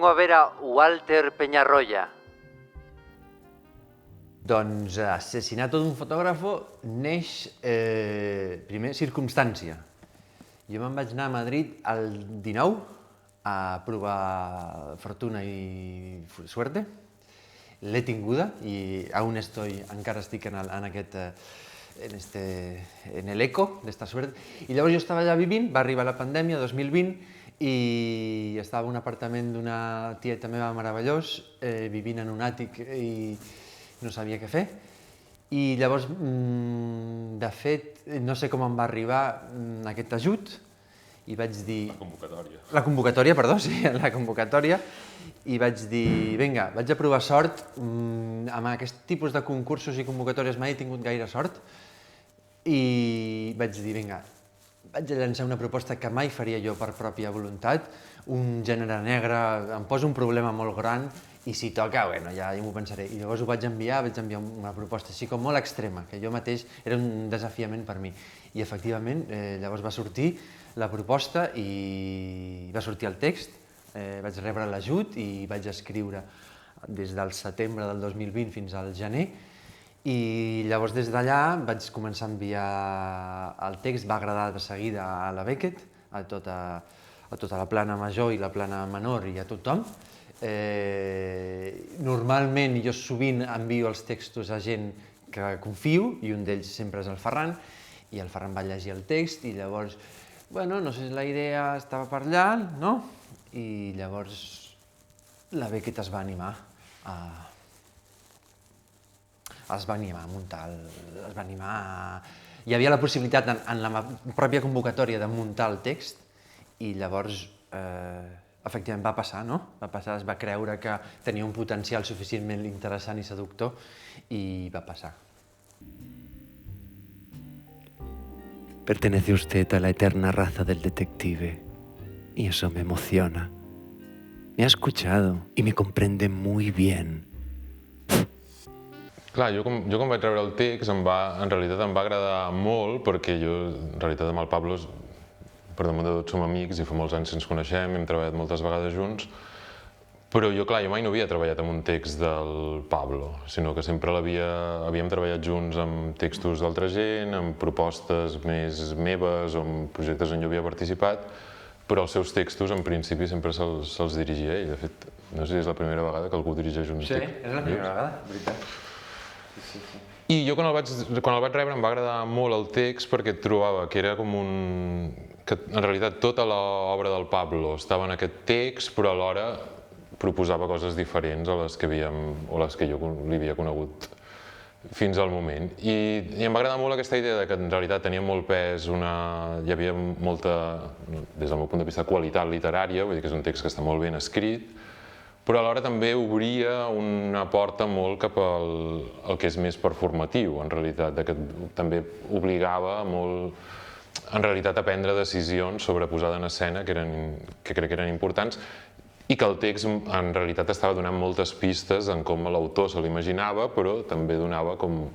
Vengo a ver a Walter Peñarroya. Doncs Assassinato d'un fotògrafo neix, primer, circumstància. Jo me'n vaig anar a Madrid el 19 a provar fortuna i suerte. L'he tinguda i aún encara estic en el eco d'esta suerte. I llavors jo estava allà vivint, va arribar la pandèmia, 2020, i estava en un apartament d'una tieta meva meravellós, vivint en un àtic i no sabia què fer. I llavors, de fet, no sé com em va arribar aquest ajut, i vaig dir... La convocatòria, perdó, sí, la convocatòria. I vaig dir, vinga, vaig a provar sort. Amb aquest tipus de concursos i convocatòries mai he tingut gaire sort. I vaig dir, vinga, vaig a llançar una proposta que mai faria jo per pròpia voluntat, un gènere negre, em posa un problema molt gran, i si toca, bueno, ja m'ho pensaré. I llavors ho vaig enviar una proposta així com molt extrema, que jo mateix era un desafiament per mi. I efectivament, llavors va sortir la proposta i va sortir el text, vaig rebre l'ajut i vaig escriure des del setembre del 2020 fins al gener, i llavors des d'allà vaig començar a enviar el text, va agradar de seguida a la Beckett, a tota la plana major i la plana menor i a tothom. Normalment jo sovint envio els textos a gent que confio, i un d'ells sempre és el Ferran, i el Ferran va llegir el text i llavors, bueno, no sé si la idea estava per allà, no? I llavors la Beckett es va animar a muntar, es va animar a... Hi havia la possibilitat en la pròpia convocatòria de muntar el text i llavors efectivament va passar, no? Va passar, es va creure que tenia un potencial suficientment interessant i seductor i va passar. Pertenece usted a la eterna raza del detective y eso me emociona. Me ha escuchado y me comprende muy bien. Clar, jo com vaig rebre el text, en realitat em va agradar molt, perquè jo, en realitat, amb el Pablo, per damunt de tot som amics i fa molts anys que ens coneixem, hem treballat moltes vegades junts, però jo, clar, jo mai no havia treballat amb un text del Pablo, sinó que sempre havíem treballat junts amb textos d'altra gent, amb propostes més meves o amb projectes on jo havia participat, però els seus textos, en principi, sempre se'ls dirigia ell. De fet, no sé si és la primera vegada que algú dirigeix un text. Sí, és la primera vegada, veritat. I jo quan el vaig rebre em va agradar molt el text perquè trobava que era com que en realitat tota l'obra del Pablo estava en aquest text, però alhora proposava coses diferents a les que jo li havia conegut fins al moment. I em va agradar molt aquesta idea que en realitat tenia molt pes, hi havia molta, des del meu punt de vista, qualitat literària, vull dir que és un text que està molt ben escrit, però alhora també obria una porta molt cap al que és més performatiu, en realitat, que també obligava molt, en realitat, a prendre decisions sobre posada en escena que crec que eren importants i que el text, en realitat, estava donant moltes pistes en com l'autor se l'imaginava, però també donava com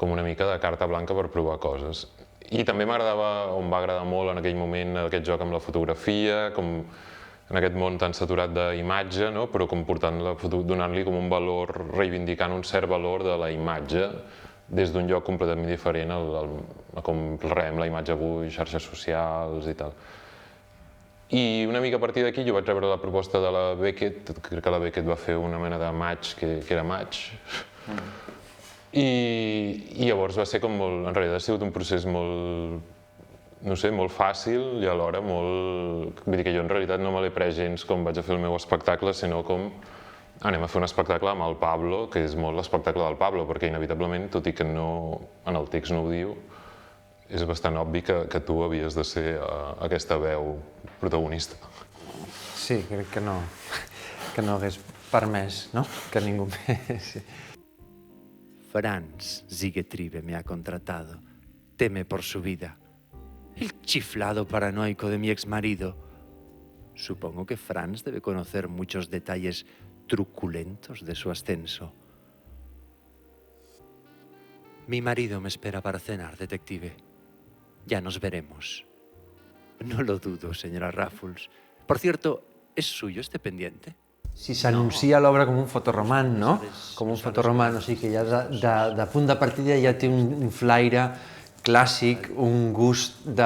una mica de carta blanca per provar coses. I també em va agradar molt en aquell moment aquest joc amb la fotografia, com en aquest món tan saturat d'imatge, però com donant-li com un valor, reivindicant un cert valor de la imatge des d'un lloc completament diferent a com rebem la imatge avui, xarxes socials i tal. I una mica a partir d'aquí jo vaig rebre la proposta de la Beckett, crec que la Beckett va fer una mena de match que era match, i llavors va ser com molt, en realitat ha sigut un procés molt, no sé, molt fàcil i alhora molt... Vull dir que jo en realitat no me l'he pres gens com vaig a fer el meu espectacle, sinó com anem a fer un espectacle amb el Pablo, que és molt l'espectacle del Pablo, perquè inevitablement, tot i que en el text no ho diu, és bastant obvi que tu havies de ser aquesta veu protagonista. Sí, crec que no hagués permès, no?, que ningú més... Franz Zigetribe me ha contratado. Teme por su vida. El chiflado paranoico de mi exmarido. Supongo que Franz debe conocer muchos detalles truculentos de su ascenso. Mi marido me espera para cenar, detective. Ya nos veremos. No lo dudo, señora Raffles. Por cierto, ¿Es suyo este pendiente? Si s'anuncia l'obra com un fotorroman, no? Com un fotorroman, o sigui que ja de punt de partida ja té un flaire clàssic, un gust de...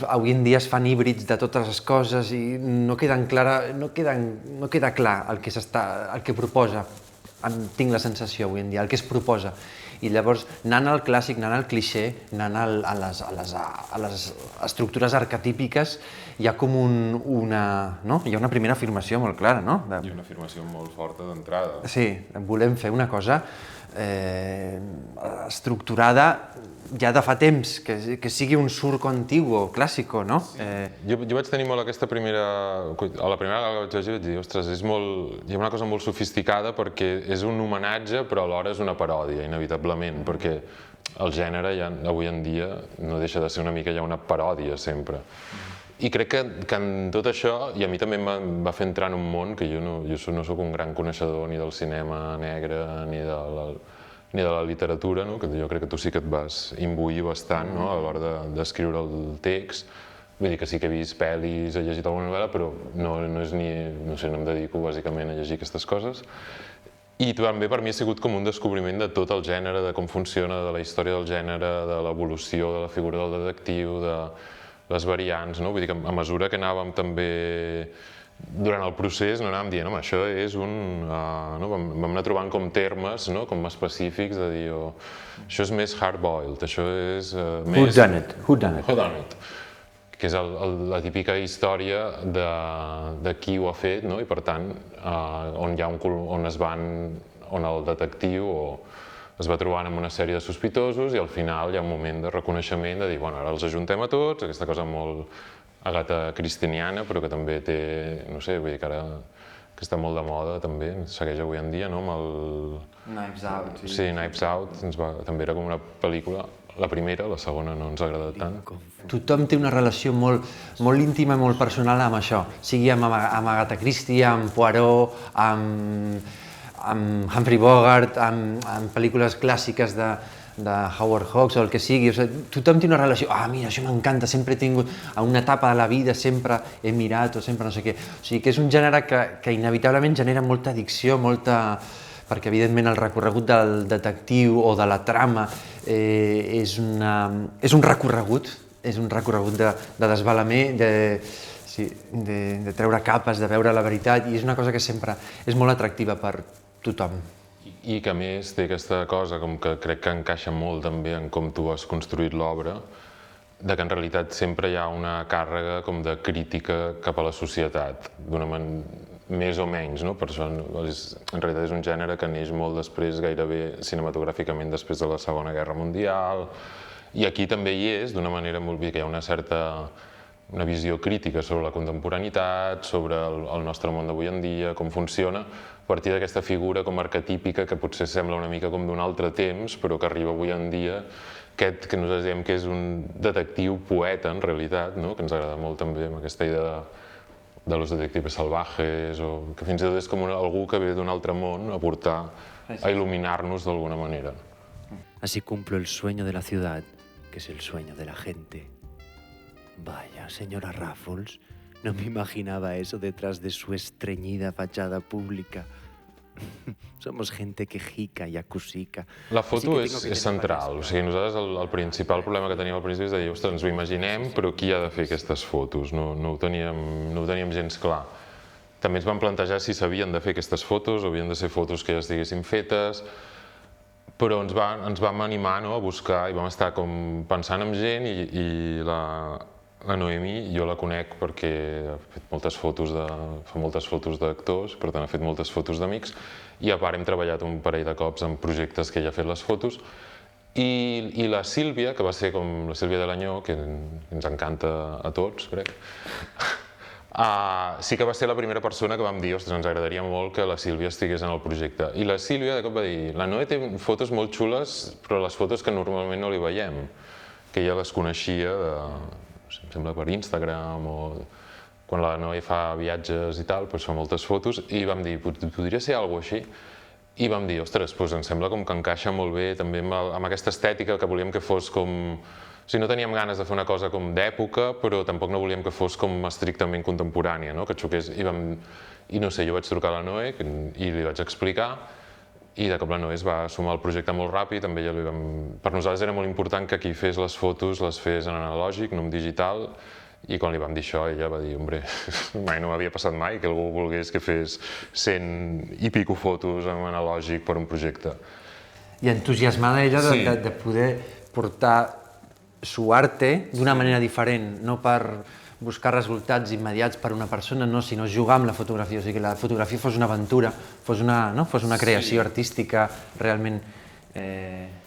Avui en dia es fan híbrids de totes les coses i no queda clar el que proposa. Tinc la sensació avui en dia, el que es proposa. I llavors, anant al clàssic, anant al clixé, anant a les estructures arquetípiques, hi ha com una primera afirmació molt clara, no? I una afirmació molt forta d'entrada. Sí, volem fer una cosa estructurada ja de fa temps, que sigui un surco antiguo, clàssico, no? Jo vaig tenir molt aquesta primera... A la primera vegada que vaig llegir vaig dir, ostres, hi ha una cosa molt sofisticada perquè és un homenatge però alhora és una paròdia, inevitablement, perquè el gènere avui en dia no deixa de ser una mica ja una paròdia sempre. I crec que en tot això, i a mi també em va fer entrar en un món que jo no soc un gran coneixedor ni del cinema negre ni de la literatura, que jo crec que tu sí que et vas imbuir bastant a l'hora d'escriure el text. Vull dir que sí que he vist pel·lis, he llegit alguna novel·la, però no és ni... no sé, no em dedico bàsicament a llegir aquestes coses. I també per mi ha sigut com un descobriment de tot el gènere, de com funciona, de la història del gènere, de l'evolució de la figura del detectiu, de les variants, no? Vull dir que a mesura que anàvem també durant el procés no anàvem dient, home, això és un... Vam anar trobant com termes, com específics, de dir, això és més hard-boiled, això és més... Who done it? Que és la típica història de qui ho ha fet, i per tant, on el detectiu es va trobant amb una sèrie de sospitosos i al final hi ha un moment de reconeixement, de dir, bueno, ara els ajuntem a tots, aquesta cosa molt Agatha Christianiana, però que també té, no sé, vull dir que ara que està molt de moda també, segueix avui en dia, no? Amb el... Knives Out. Sí, Knives Out, també era com una pel·lícula, la primera, la segona no ens ha agradat tant. Tothom té una relació molt íntima i molt personal amb això, sigui amb Agatha Christie, amb Poirot, amb Humphrey Bogart, amb pel·lícules clàssiques de Howard Hawks o el que sigui. Tothom té una relació, mira, això m'encanta, sempre he tingut, a una etapa de la vida sempre he mirat o sempre no sé què. O sigui que és un gènere que inevitablement genera molta addicció, perquè evidentment el recorregut del detectiu o de la trama és un recorregut de desvelament, de treure capes, de veure la veritat, i és una cosa que sempre és molt atractiva per tothom. I que a més té aquesta cosa com que crec que encaixa molt també en com tu has construït l'obra, de que en realitat sempre hi ha una càrrega com de crítica cap a la societat, d'una manera més o menys, no? Per això en realitat és un gènere que neix molt després, gairebé cinematogràficament després de la Segona Guerra Mundial, i aquí també hi és, d'una manera molt bé, que hi ha una visió crítica sobre la contemporaneitat, sobre el nostre món d'avui en dia, com funciona, a partir d'aquesta figura com arquetípica que potser sembla una mica com d'un altre temps, però que arriba avui en dia, aquest que nosaltres diem que és un detectiu poeta, en realitat, que ens agrada molt també amb aquesta idea de los detectives salvajes, o que fins i tot és com algú que ve d'un altre món a portar, a il·luminar-nos d'alguna manera. Así cumplo el sueño de la ciudad, que es el sueño de la gente. Vaya, señora Raffles, no me imaginaba eso detrás de su estreñida fachada pública. Somos gente quejica y acusica. La foto és central, o sigui, nosaltres el principal problema que teníem al principi és de dir, ostres, ens ho imaginem, però qui ha de fer aquestes fotos? No ho teníem gens clar. També ens vam plantejar si s'havien de fer aquestes fotos, o havien de ser fotos que ja estiguessin fetes, però ens vam animar a buscar i vam estar com pensant en gent i la Noemi, jo la conec perquè ha fet moltes fotos d'actors, per tant ha fet moltes fotos d'amics, i a part hem treballat un parell de cops en projectes que ella ha fet les fotos, i la Sílvia, que va ser com la Sílvia de l'Anyó, que ens encanta a tots, crec, sí que va ser la primera persona que vam dir, ostres, ens agradaria molt que la Sílvia estigués en el projecte. I la Sílvia de cop va dir, la Noe té fotos molt xules, però les fotos que normalment no li veiem, que ella les coneixia em sembla per Instagram, o quan la Noe fa viatges i tal, fa moltes fotos, i vam dir, podria ser alguna cosa així? I vam dir, ostres, em sembla com que encaixa molt bé també amb aquesta estètica que volíem que fos com O sigui, no teníem ganes de fer una cosa com d'època, però tampoc no volíem que fos com estrictament contemporània, no? Que xoqués. I no sé, jo vaig trucar a la Noé i li vaig explicar, i de cop la Noé es va sumar al projecte molt ràpid. Amb ella per nosaltres era molt important que qui fes les fotos les fes en analògic, no en digital, i quan li vam dir això, ella va dir, hombre, mai no m'havia passat mai que algú volgués que fes 100 i pico fotos en analògic per un projecte. I entusiasmada ella de poder portar su arte d'una manera diferent, no per buscar resultats immediats per una persona, no, sinó jugar amb la fotografia, o sigui, que la fotografia fos una aventura, fos una creació artística realment...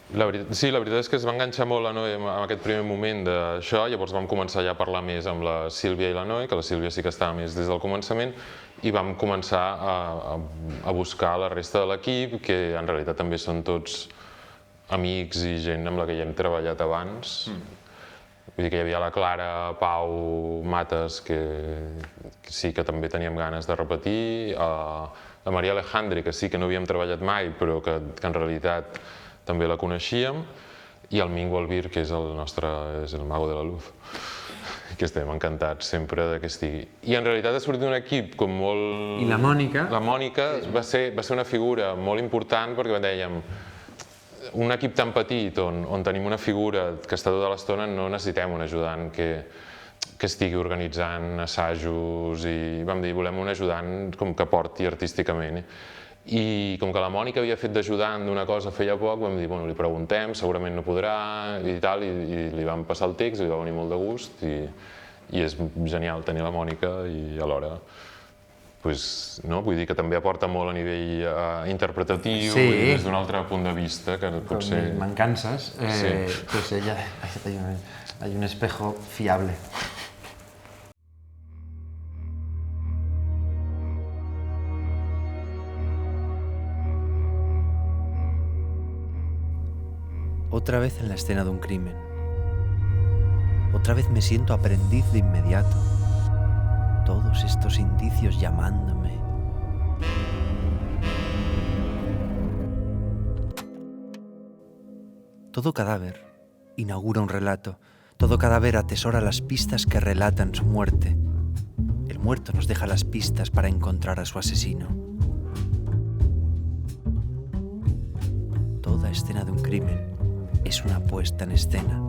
La veritat és que es va enganxar molt la Noé en aquest primer moment d'això, llavors vam començar ja a parlar més amb la Sílvia i la Noé, que la Sílvia sí que estava més des del començament, i vam començar a buscar la resta de l'equip, que en realitat també són tots amics i gent amb la que ja hem treballat abans. Vull dir que hi havia la Clara, Pau, Mates, que sí que també teníem ganes de repetir, la Maria Alejandri, que sí que no havíem treballat mai, però que en realitat també la coneixíem, i el Mingo Albir, que és el mago de la luz, que estem encantats sempre que estigui. I en realitat ha sortit un equip com molt... I la Mònica? La Mònica va ser una figura molt important perquè dèiem, un equip tan petit on tenim una figura que està tota l'estona, no necessitem un ajudant que estigui organitzant assajos, i vam dir, volem un ajudant com que porti artísticament. I com que la Mònica havia fet d'ajudant d'una cosa feia poc, vam dir, bueno, li preguntem, segurament no podrà i tal, i li vam passar el text, li va venir molt de gust, i és genial tenir la Mònica, i alhora vull dir que també aporta molt a nivell interpretatiu i des d'un altre punt de vista que potser... Me'n canses, pues ella hay un espejo fiable. Otra vez en la escena de un crimen. Otra vez me siento aprendiz de inmediato. Todos estos indicios llamándome. Todo cadáver inaugura un relato. Todo cadáver atesora las pistas que relatan su muerte. El muerto nos deja las pistas para encontrar a su asesino. Toda escena de un crimen es una puesta en escena.